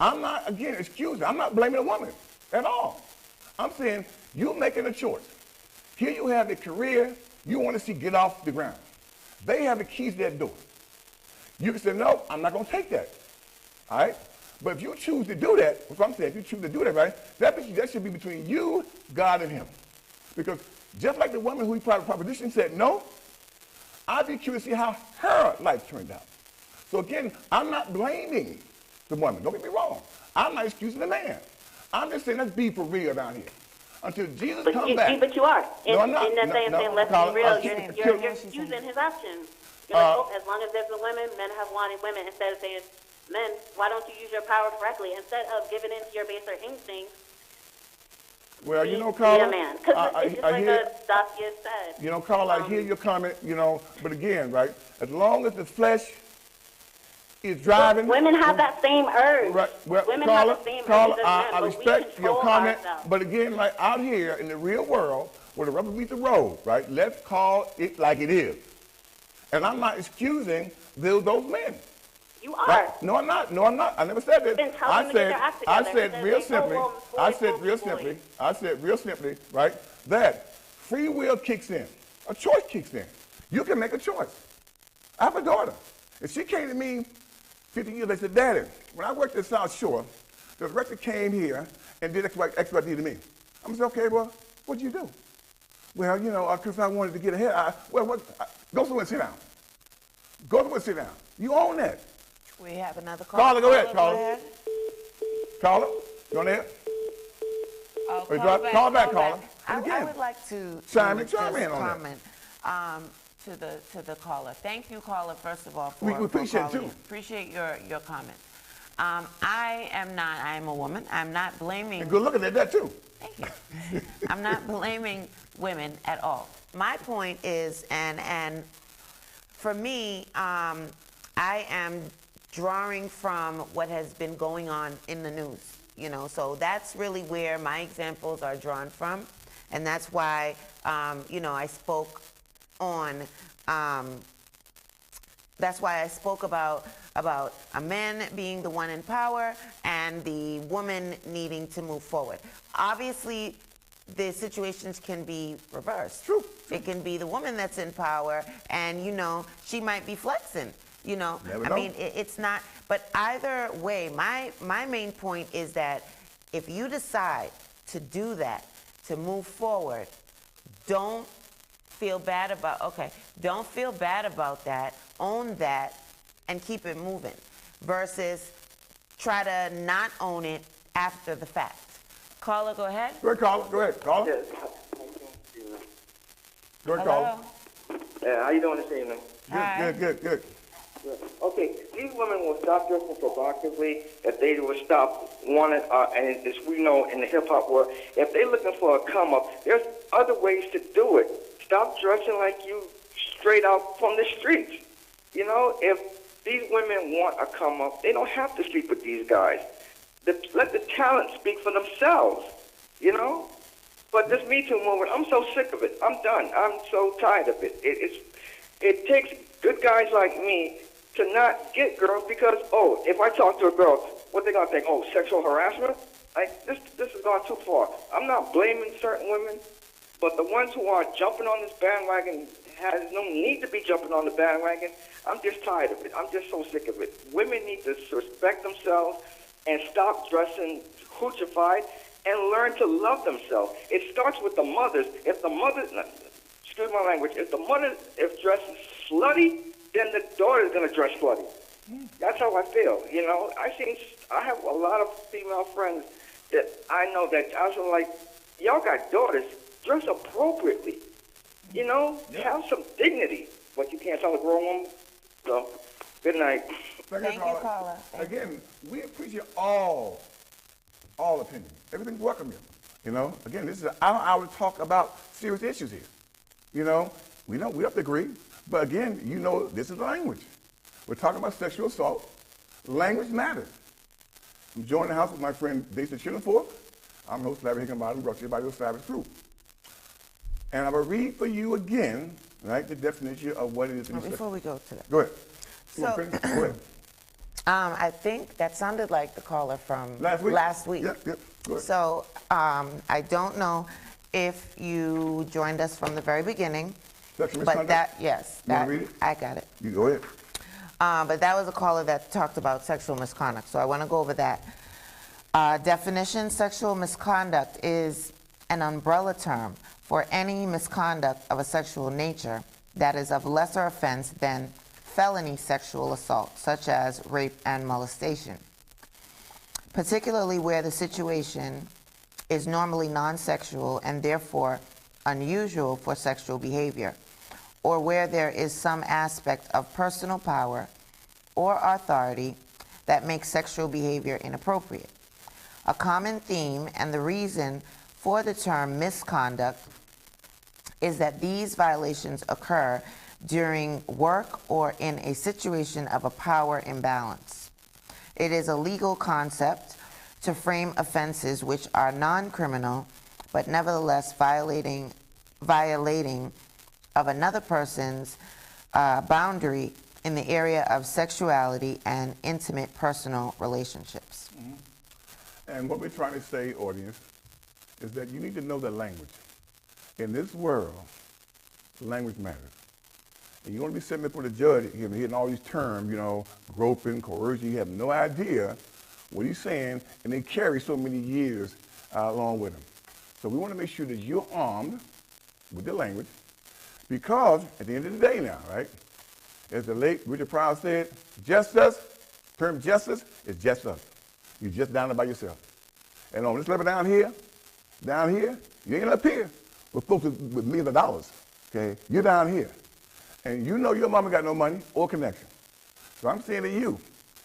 I'm not, again, excuse me, I'm not blaming a woman at all. I'm saying you're making a choice. Here you have a career you want to see get off the ground. They have the keys to that door. You can say, no, I'm not going to take that. All right? But if you choose to do that, that's what I'm saying, if you choose to do that, right, that should be between you, God, and him. Because just like the woman who proposition said no, I'd be curious to see how her life turned out. So again, I'm not blaming the woman. Don't get me wrong. I'm not excusing the man. I'm just saying let's be for real down here. Until Jesus comes back. But you are. No, I'm not. In that saying, let's be real, you're excusing his actions. You're like, oh, as long as there's a women, men have wanted women. Instead of saying, men, why don't you use your power correctly? Instead of giving in to your baser instincts, well, you know, Carla, be a man. Because it's just like Dacia said. You know, Carla, I hear your comment, you know, but again, right, as long as the flesh is driving. Women have that same urge. Right. Well, women Carla, have the same Carla, urge as men, I but respect we your comment, ourselves. but again, like out here in the real world, where the rubber meets the road, right, let's call it like it is. And I'm not excusing those men. You are. Right? No, I'm not. No, I'm not. I never said that. I said real simply, right, that free will kicks in. A choice kicks in. You can make a choice. I have a daughter. If she came to me 50 years, they said, Daddy, when I worked at South Shore, the director came here and did X, Y, Z to me. I'm saying, okay, well, what'd you do? Well, you know, because I wanted to get ahead. Go somewhere and sit down. Go somewhere and sit down. You own that. We have another call. Carla, go ahead, Carla. Carla, you on there? Oh, call back, Carla. I would like to chime in on that. To the caller. Thank you, caller, first of all, we appreciate it, too. Appreciate your comment. I am a woman. I'm not blaming. And good looking at that, too. Thank you. I'm not blaming women at all. My point is, and for me, I am drawing from what has been going on in the news, you know, so that's really where my examples are drawn from, and that's why, you know, I spoke on, that's why I spoke about a man being the one in power and the woman needing to move forward. Obviously, the situations can be reversed. True. It can be the woman that's in power, and, you know, she might be flexing. You know, I mean, it's not, but either way, my main point is that if you decide to do that, to move forward, don't feel bad about, don't feel bad about that, own that, and keep it moving, versus try to not own it after the fact. Caller, go ahead. Go ahead, Caller. Go ahead, Caller. Yes. Go ahead, Caller. Yeah, how you doing this evening? Good. Okay, these women will stop dressing provocatively if they will stop wanting, and as we know in the hip-hop world, if they're looking for a come-up, there's other ways to do it. Stop dressing like you straight out from the streets. You know, if these women want a come-up, they don't have to sleep with these guys. Let the talent speak for themselves, you know? But this Me Too movement, I'm so sick of it. I'm done. I'm so tired of it. It takes good guys like me to not get girls because, oh, if I talk to a girl, what they gonna think? Oh, sexual harassment? This has gone too far. I'm not blaming certain women, but the ones who are jumping on this bandwagon has no need to be jumping on the bandwagon. I'm just tired of it. I'm just so sick of it. Women need to respect themselves and stop dressing hoochified and learn to love themselves. It starts with the mothers. If the mothers, excuse my language, if the mother is dressing slutty, then the daughter's gonna dress slutty. That's how I feel. You know, I have a lot of female friends that I know that I was like, y'all got daughters, dress appropriately. You know, have some dignity. But you can't tell a grown woman. So, good night. Thank you, caller. Again, we appreciate all opinions. Everything's welcome here. You know, again, this is an hour to talk about serious issues here. You know, we have to agree, but again, you know, this is language. We're talking about sexual assault. Language matters. I'm joining the house with my friend Daisy Chillenforth. I'm host Larry Higginbottom, brought to you by the Savage Group. And I will read for you again, right, the definition of what it is. Before we go to that. Go ahead. So, go ahead. I think that sounded like the caller from Last week? Yep. Go ahead. So I don't know if you joined us from the very beginning, Sexual but misconduct? yes, You wanna read it? I got it. You go ahead. But that was a caller that talked about sexual misconduct, so I want to go over that. Definition: sexual misconduct is an umbrella term for any misconduct of a sexual nature that is of lesser offense than felony sexual assault, such as rape and molestation, particularly where the situation is normally non-sexual and therefore unusual for sexual behavior, or where there is some aspect of personal power or authority that makes sexual behavior inappropriate. A common theme and the reason for the term misconduct is that these violations occur during work or in a situation of a power imbalance. It is a legal concept to frame offenses which are non-criminal but nevertheless violating of another person's boundary in the area of sexuality and intimate personal relationships. And what we're trying to say, audience, is that you need to know the language. In this world, language matters. And you want to be sitting before the judge hearing all these terms, groping, coercion. You have no idea what he's saying, and they carry so many years along with him. So we want to make sure that you're armed with the language, because at the end of the day now, right, as the late Richard Pryor said, justice, term justice is just us. You're just down there by yourself. And on this level down here, you ain't up here with folks with millions of dollars, okay? You're down here. And you know your mama got no money or connection. So I'm saying to you,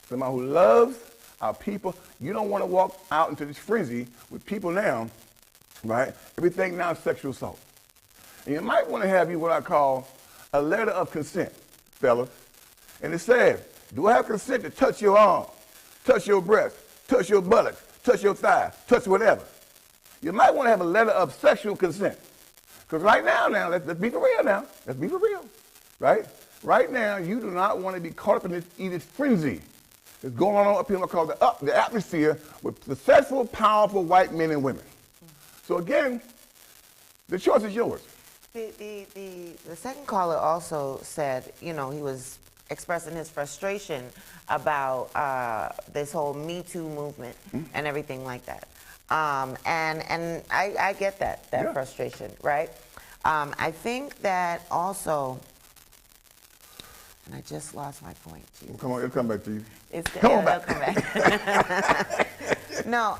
somebody who loves our people, you don't want to walk out into this frenzy with people now, right? Everything now is sexual assault. And you might want to have you what I call a letter of consent, fellas. And it says, do I have consent to touch your arm, touch your breast, touch your buttocks, touch your thigh, touch whatever? You might want to have a letter of sexual consent. Because right now, let's be for real now. Let's be for real, right? Right now, you do not want to be caught up in this frenzy that's going on up here, what's called the atmosphere with successful, powerful white men and women. So again, the choice is yours. The second caller also said, he was expressing his frustration about this whole Me Too movement and everything like that. And I get that frustration, right? I think that also, and I just lost my point. Well, come on, it'll come back to you. Come back. No,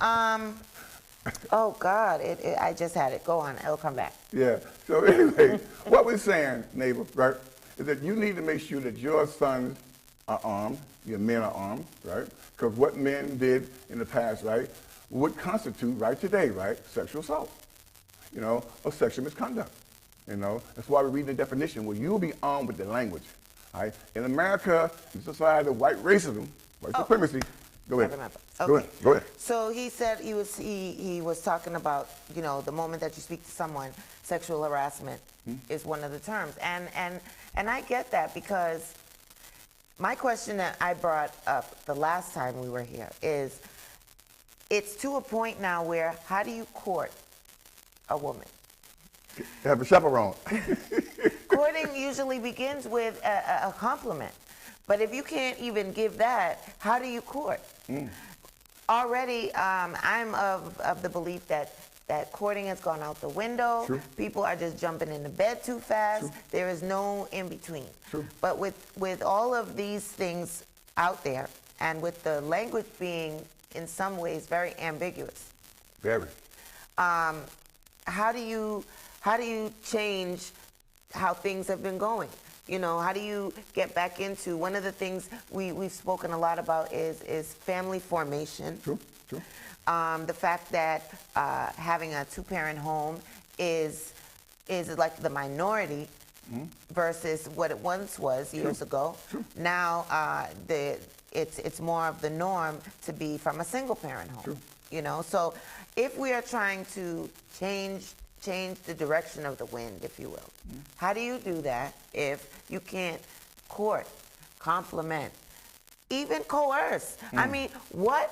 oh God, I just had it. Go on, it'll come back. Yeah, so anyway, what we're saying, neighbor, right, is that you need to make sure that your sons are armed, your men are armed, right? Because what men did in the past, right, would constitute, right today, right, sexual assault, or sexual misconduct. That's why we read the definition where you'll be armed with the language. Right? In America, in society of white racism, white supremacy, go ahead. I remember. Okay. Go ahead. So he said he was talking about, the moment that you speak to someone, sexual harassment is one of the terms. And I get that, because my question that I brought up the last time we were here is, it's to a point now where, how do you court a woman? Have a chaperone. Courting usually begins with a compliment. But if you can't even give that, how do you court? Already, I'm of the belief that courting has gone out the window. True. People are just jumping into bed too fast. True. There is no in-between. True. But with all of these things out there, and with the language being in some ways very ambiguous, Very. how do you change how things have been going? How do you get back into, one of the things we've spoken a lot about is family formation. True. The fact that having a two-parent home is like the minority versus what it once was years ago. True. Now it's more of the norm to be from a single-parent home. True. So if we are trying to change the direction of the wind, if you will. How do you do that if you can't court, compliment, even coerce. I mean, what?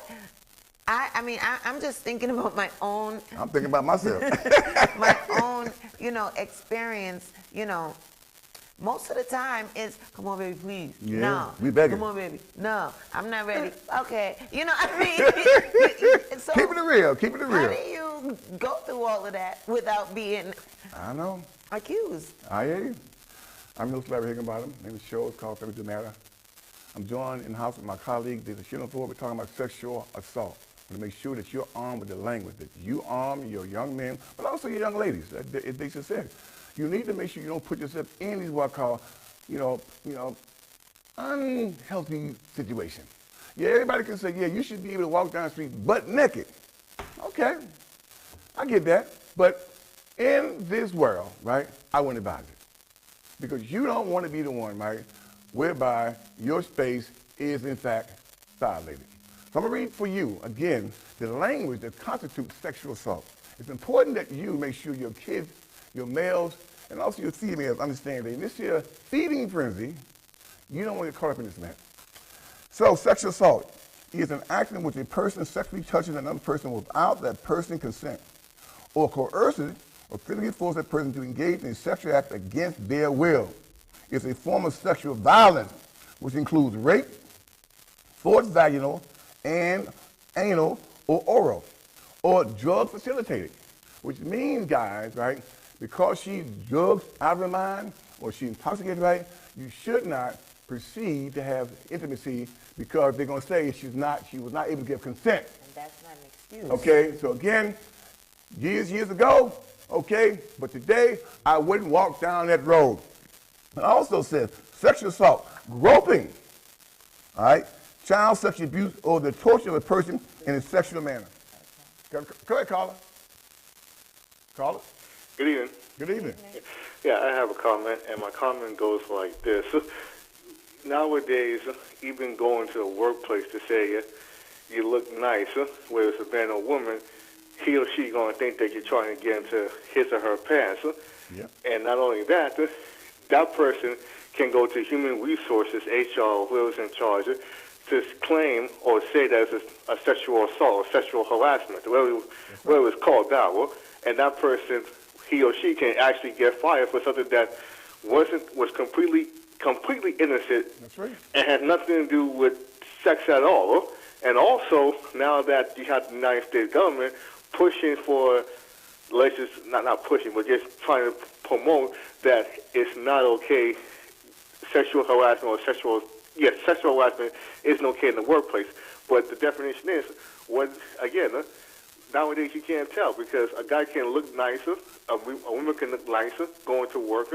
I'm just thinking about my own. I'm thinking about myself. My own, experience. Most of the time is, come on, baby, please. Yeah, No. we begging. Come on, baby. No, I'm not ready. Okay. You know what I mean? So Keep it real. Keep it how real. do you go through all of that without being I know. accused? I hear you. I'm your Larry Higginbottom. Name of the show is called Family Matter. I'm joined in the house with my colleague, David Shillenford. We're talking about sexual assault. To make sure that you're armed with the language, that you arm your young men, but also your young ladies. They just said, you need to make sure you don't put yourself in these what I call, unhealthy situation. Yeah, everybody can say, yeah, you should be able to walk down the street butt naked. Okay, I get that. But in this world, right, I wouldn't advise it. Because you don't want to be the one, right, whereby your space is in fact violated. So I'm going to read for you, again, the language that constitutes sexual assault. It's important that you make sure your kids, your males, and also your females understand that in this here feeding frenzy, you don't want to get caught up in this mess. So sexual assault is an act in which a person sexually touches another person without that person's consent, or coerces or physically forces that person to engage in a sexual act against their will. It's a form of sexual violence, which includes rape, forced vaginal, and anal or oral, or drug facilitated, which means, guys, right, because she's drugged out of her mind or she's intoxicated, right, you should not proceed to have intimacy because they're going to say she was not able to give consent. And that's not an excuse. Okay, so again, years ago, okay, but today I wouldn't walk down that road. It also says sexual assault, groping, all right, child sexual abuse, or the torture of a person in a sexual manner. Okay. Go ahead, caller. Caller. Good evening. Good evening. Yeah, I have a comment, and my comment goes like this. Nowadays, even going to the workplace to say you look nice, whether it's a man or woman, he or she going to think that you're trying to get into his or her pants. Yeah. And not only that, that person can go to Human Resources, HR, whoever's in charge, to claim or say that it's a sexual assault or sexual harassment, whatever it's called out. And that person, he or she, can actually get fired for something that was completely innocent. That's right. And had nothing to do with sex at all. And also, now that you have the United States government pushing for, let's just, not pushing, but just trying to promote that it's not okay, sexual harassment or sexual harassment isn't okay in the workplace. But the definition is, nowadays you can't tell because a guy can look nicer, a woman can look nicer going to work,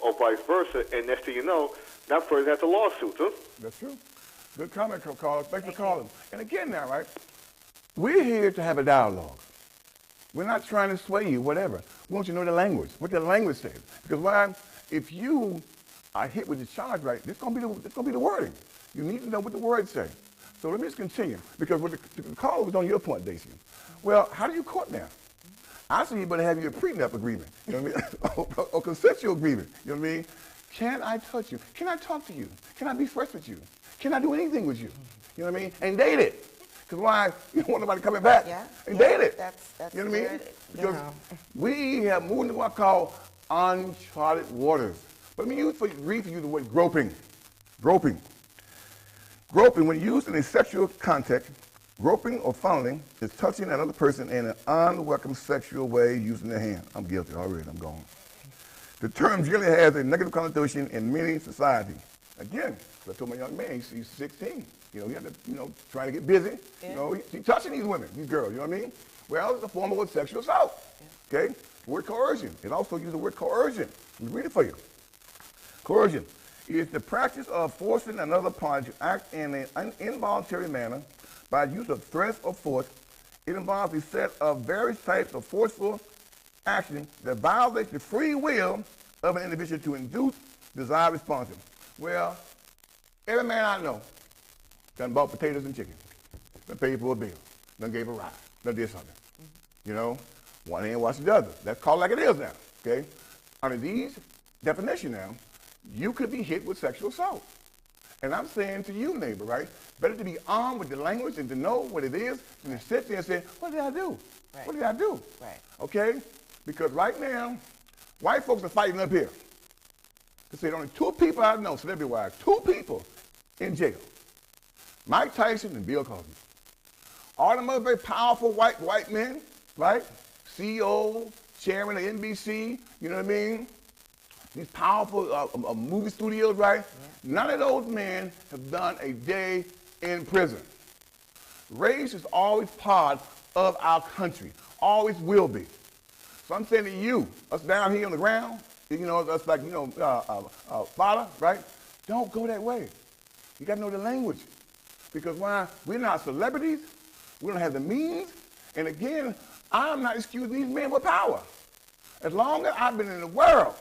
or vice versa, and next thing you know, that person has a lawsuit. That's true. Good comment, caller. Thanks for calling. And again now, right, we're here to have a dialogue. We're not trying to sway you, whatever. We want you to know the language, what the language says. Because why? If you are hit with the charge, right, this is going to be the wording. You need to know what the words say. So let me just continue, because what the caller was on your point, Daisy. Well, how do you court now? I say you better have your prenup agreement, you know what I mean? or consensual agreement, you know what I mean? Can I touch you? Can I talk to you? Can I be fresh with you? Can I do anything with you? You know what I mean? And date it. Because why? You don't want nobody coming back. Yeah. And date it. That's you know what I mean? good, Because we have moved into what I call uncharted waters. But let me read for you the word groping. Groping. Groping, when used in a sexual context, groping or funneling is touching another person in an unwelcome sexual way using their hand. I'm guilty already. I'm gone. The term generally has a negative connotation in many societies. Again, I told my young man, he's 16. He had to, trying to get busy. Yeah. He's touching these women, these girls, you know what I mean? Well, it's a form of sexual assault. Yeah. Okay? The word coercion. It also uses the word coercion. Let me read it for you. Coercion is the practice of forcing another party to act in an involuntary manner by use of threats or force. It involves a set of various types of forceful action that violates the free will of an individual to induce desired responses. Well, every man I know done bought potatoes and chicken, done paid for a bill, done gave a ride, done did something. One hand washes the other. That's called like it is now, okay? Under these definitions now, you could be hit with sexual assault. And I'm saying to you, neighbor, right? Better to be armed with the language and to know what it is than to sit there and say, what did I do? Right. What did I do? Right. Okay? Because right now, white folks are fighting up here. They said only 2 people I know, celebrity-wise, 2 people in jail. Mike Tyson and Bill Cosby. All them other very powerful white men, right? CEO, chairman of NBC, you know what I mean? These powerful movie studios, right? Yeah. None of those men have done a day in prison. Race is always part of our country, always will be. So I'm saying to you, us down here on the ground, you know, us like, you know, father, right? Don't go that way. You got to know the language. Because why? We're not celebrities. We don't have the means. And again, I'm not excusing these men with power. As long as I've been in the world,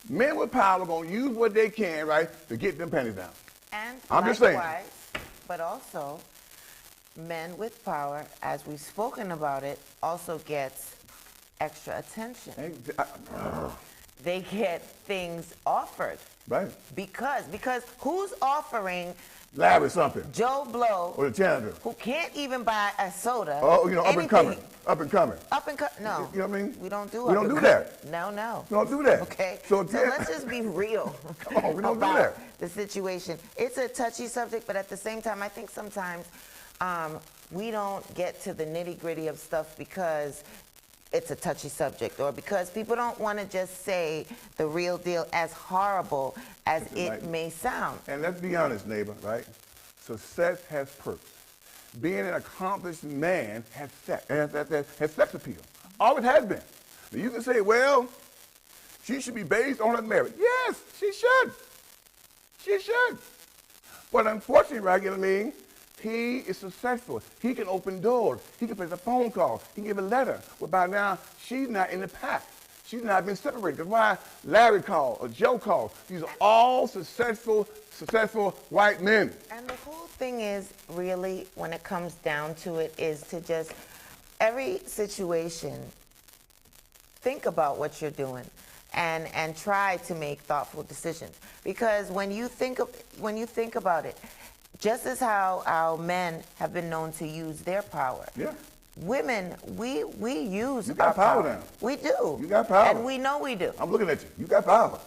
men with power are going to use what they can, right, to get them panties down. And I'm just saying. But also, men with power, as we've spoken about it, also gets extra attention. They get things offered. Right. Because who's offering Larry something. Joe Blow, or the janitor, who can't even buy a soda. Oh, you know, up and coming. No. You know what I mean? We don't do. We don't do that. No. We don't do that. Okay. So let's just be real. Come on, we don't do about that. the situation. It's a touchy subject, but at the same time, I think sometimes we don't get to the nitty-gritty of stuff because it's a touchy subject, or because people don't want to just say the real deal, as horrible as it may sound. And let's be honest, neighbor, right? Success has perks. Being an accomplished man has sex appeal. Always has been. Now you can say, well, she should be based on her merit. Yes, she should. She should. But unfortunately, right, you know what I mean? He is successful. He can open doors. He can place a phone call. He can give a letter. Well, by now, she's not in the pack. She's not been separated. That's why Larry called or Joe called. These are all successful white men. And the whole thing is, really, when it comes down to it, is to just, every situation, think about what you're doing and try to make thoughtful decisions. Because when you think about it, just as how our men have been known to use their power, yeah. Women, we use you got our power now. We do. You got power. And we know we do. I'm looking at you. You got power.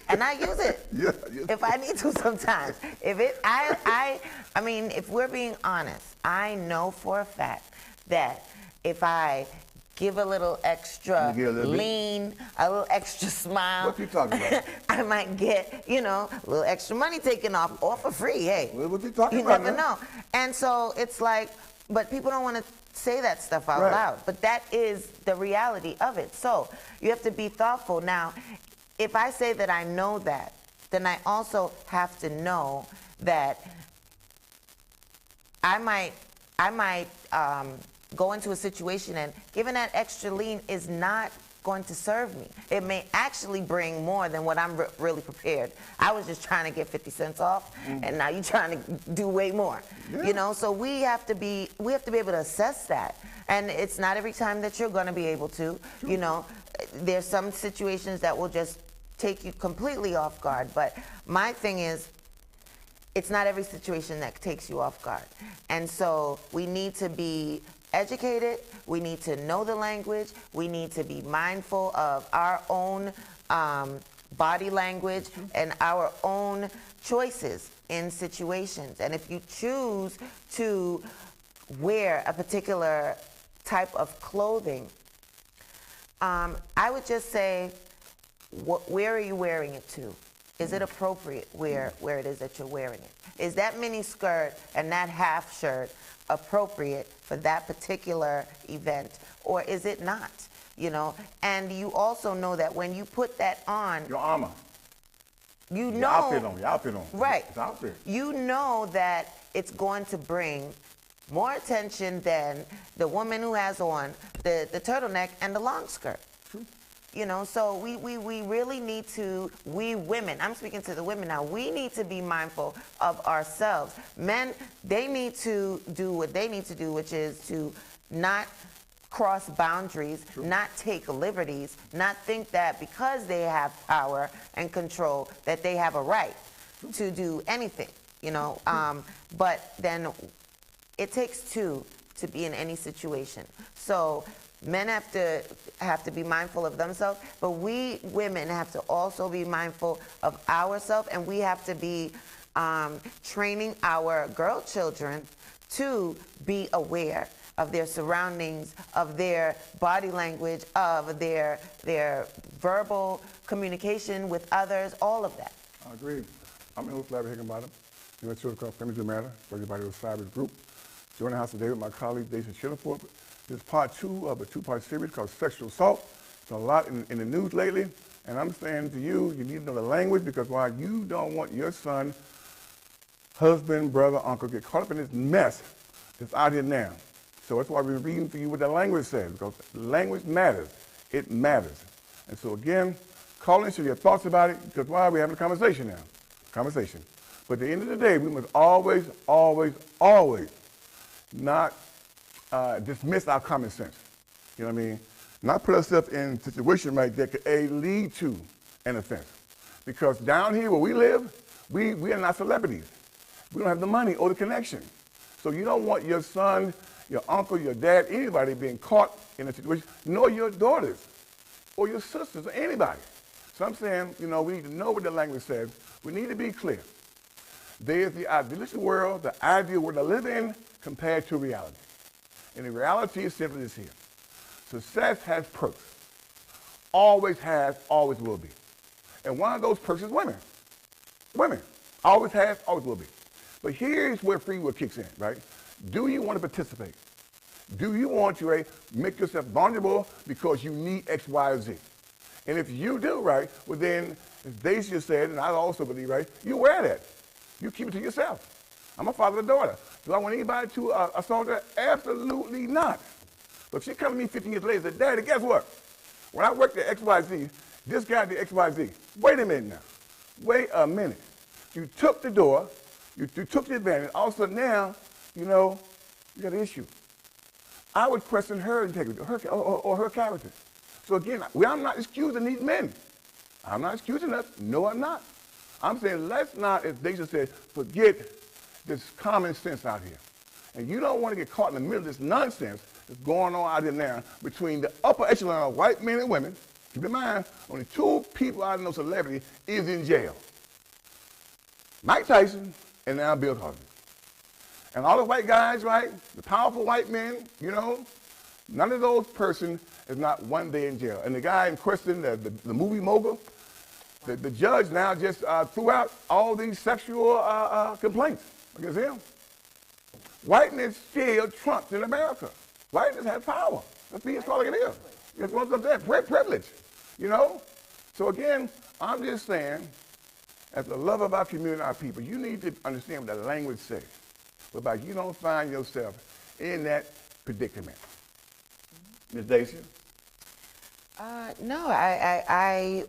And I use it. Yeah. If I need to sometimes. I mean, if we're being honest, I know for a fact that if I give a little extra lean, a little extra smile. What you talking about? I might get, a little extra money taken off, or for free, hey. What you talking about? You never know. And so it's like, but people don't want to say that stuff out loud. But that is the reality of it. So you have to be thoughtful. Now, if I say that I know that, then I also have to know that I might go into a situation and giving that extra lean is not going to serve me. It may actually bring more than what I'm really prepared. I was just trying to get 50 cents off, and now you're trying to do way more. Yeah. So we have to be able to assess that. And it's not every time that you're going to be able to. Sure. There's some situations that will just take you completely off guard. But my thing is, it's not every situation that takes you off guard. And so we need to be educated, we need to know the language, we need to be mindful of our own body language and our own choices in situations. And if you choose to wear a particular type of clothing, I would just say, where are you wearing it to? Is it appropriate where it is that you're wearing it? Is that mini skirt and that half shirt appropriate for that particular event, or is it not? And you also know that when you put that on, your armor, your outfit on, right? It's outfit. You know that it's going to bring more attention than the woman who has on the turtleneck and the long skirt. So we really need to, we women, I'm speaking to the women now, we need to be mindful of ourselves. Men, they need to do what they need to do, which is to not cross boundaries, not take liberties, not think that because they have power and control that they have a right to do anything, you know. But then it takes two to be in any situation. So men have to be mindful of themselves, but we women have to also be mindful of ourselves, and we have to be training our girl children to be aware of their surroundings, of their body language, of their verbal communication with others, all of that. I agree. I'm your host, Larry Higginbottom. You went to the Families That Matter, for everybody with Cyber Group. Join the house today with my colleague, Jason Shilliford. This is part 2 of a 2-part series called Sexual Assault. It's a lot in the news lately, and I'm saying to you, you need to know the language, because while you don't want your son, husband, brother, uncle get caught up in this mess that's out here now. So that's why we're reading for you what the language says, because language matters. It matters. And so again, call in, share your thoughts about it, because why? We're having a conversation now. Conversation. But at the end of the day, we must always, always, always not dismiss our common sense. You know what I mean? Not put ourselves in a situation right that could lead to an offense. Because down here where we live, we are not celebrities. We don't have the money or the connection. So you don't want your son, your uncle, your dad, anybody being caught in a situation, nor your daughters or your sisters or anybody. So I'm saying, you know, we need to know what the language says. We need to be clear. There's the idealistic world, the ideal world to live in compared to reality. And the reality is simply this here. Success has perks. Always has, always will be. And one of those perks is women. Women. Always has, always will be. But here's where free will kicks in, right? Do you want to participate? Do you want to make yourself vulnerable because you need X, Y, or Z? And if you do, right, well then, as Dacia said, and I also believe, right, you wear that. You keep it to yourself. I'm a father and a daughter. Do I want anybody to assault her? Absolutely not. But if she comes to me 15 years later and says, Daddy, guess what? When I worked at XYZ, this guy did XYZ. Wait a minute now. Wait a minute. You took the door. You took the advantage. Also now, you know, you got an issue. I would question her integrity or her character. So again, I'm not excusing these men. I'm not excusing us. No, I'm not. I'm saying let's not, as Deja said, forget this common sense out here. And you don't want to get caught in the middle of this nonsense that's going on out here now between the upper echelon of white men and women. Keep in mind, only 2 people I know celebrity is in jail. Mike Tyson and now Bill Cosby. And all the white guys, right, the powerful white men, you know, none of those persons is not one day in jail. And the guy in question, the movie mogul, the judge now just threw out all these sexual complaints against him. Whiteness still trumps in America. Whiteness has power. Let's be as like it is. It's one of that privilege, you know? So again, I'm just saying, as the love of our community, our people, you need to understand what the language says, whereby you don't find yourself in that predicament. Ms. Dacia? No, I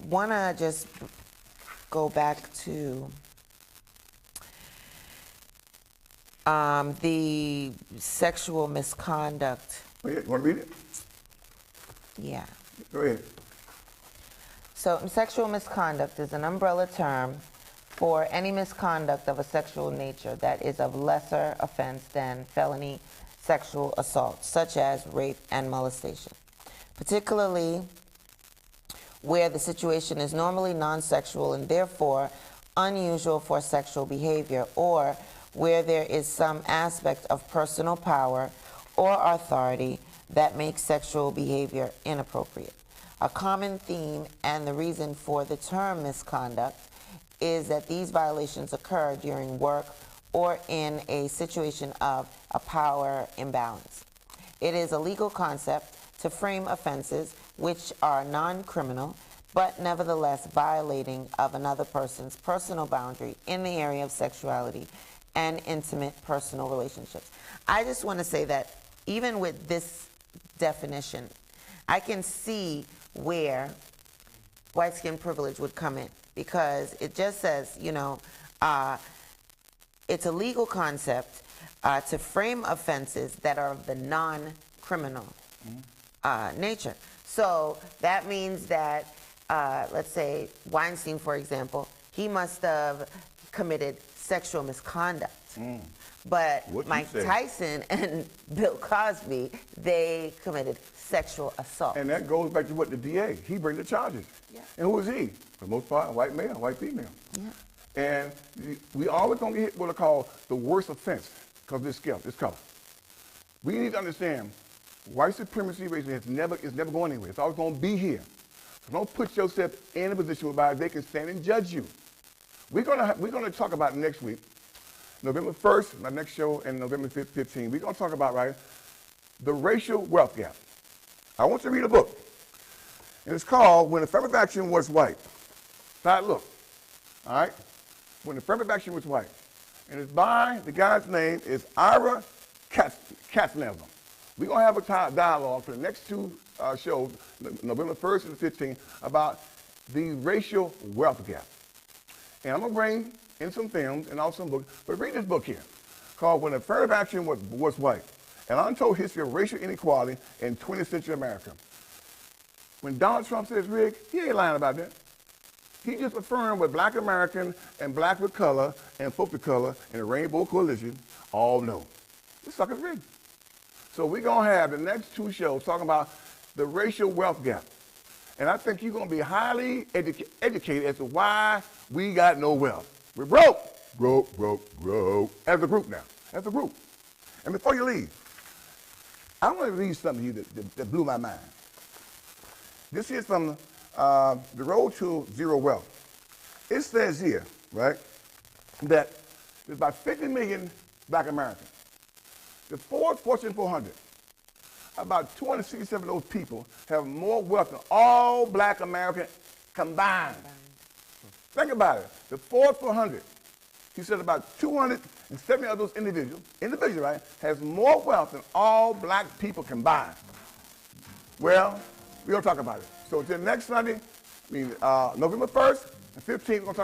want to just go back to the sexual misconduct. Oh, yeah. You want to read it? Yeah. Go ahead. So sexual misconduct is an umbrella term for any misconduct of a sexual nature that is of lesser offense than felony sexual assault, such as rape and molestation, particularly where the situation is normally non-sexual and therefore unusual for sexual behavior, or where there is some aspect of personal power or authority that makes sexual behavior inappropriate. A common theme and the reason for the term misconduct is that these violations occur during work or in a situation of a power imbalance. It is a legal concept to frame offenses which are non-criminal, but nevertheless violating of another person's personal boundary in the area of sexuality and intimate personal relationships. I just want to say that even with this definition, I can see where white skin privilege would come in, because it just says, you know, it's a legal concept to frame offenses that are of the non-criminal nature. So that means that, let's say Weinstein, for example, he must have committed sexual misconduct. But What you Mike say? Tyson and Bill Cosby, they committed sexual assault. And that goes back to what the DA, he brings the charges. Yeah. And who is he? For the most part, a white male, white female. Yeah. And we always gonna get hit what I call the worst offense because of this color. We need to understand white supremacy racism is never going anywhere. It's always gonna be here. So don't put yourself in a position whereby they can stand and judge you. We're gonna talk about next week, November 1st, my next show, and November 15th. We're gonna talk about, right, the racial wealth gap. I want you to read a book. And it's called When Affirmative Action Was White. Now look, all right? When Affirmative Action Was White. And it's by, the guy's name is Ira Katznelson. We're going to have a dialogue for the next two shows, November 1st and the 15th, about the racial wealth gap. And I'm going to bring in some films and also some books, but read this book here called When Affirmative Action Was White, an untold history of racial inequality in 20th century America. When Donald Trump says rigged, he ain't lying about that. He just affirmed what black American and black with color and folk of color and the Rainbow Coalition all know. This sucker's rigged. So we're going to have the next two shows talking about the racial wealth gap. And I think you're going to be highly educated as to why we got no wealth. We're broke. Broke. As a group now. As a group. And before you leave, I want to read something to you that blew my mind. This is from The Road to Zero Wealth. It says here, right, that there's about 50 million black Americans. The Fortune 400, about 267 of those people have more wealth than all black Americans combined. Think about it. The Fortune 400, he said about 270 of those individuals, right, has more wealth than all black people combined. Well, we're going to talk about it. So until next Sunday, November 1st and 15th, we're going to talk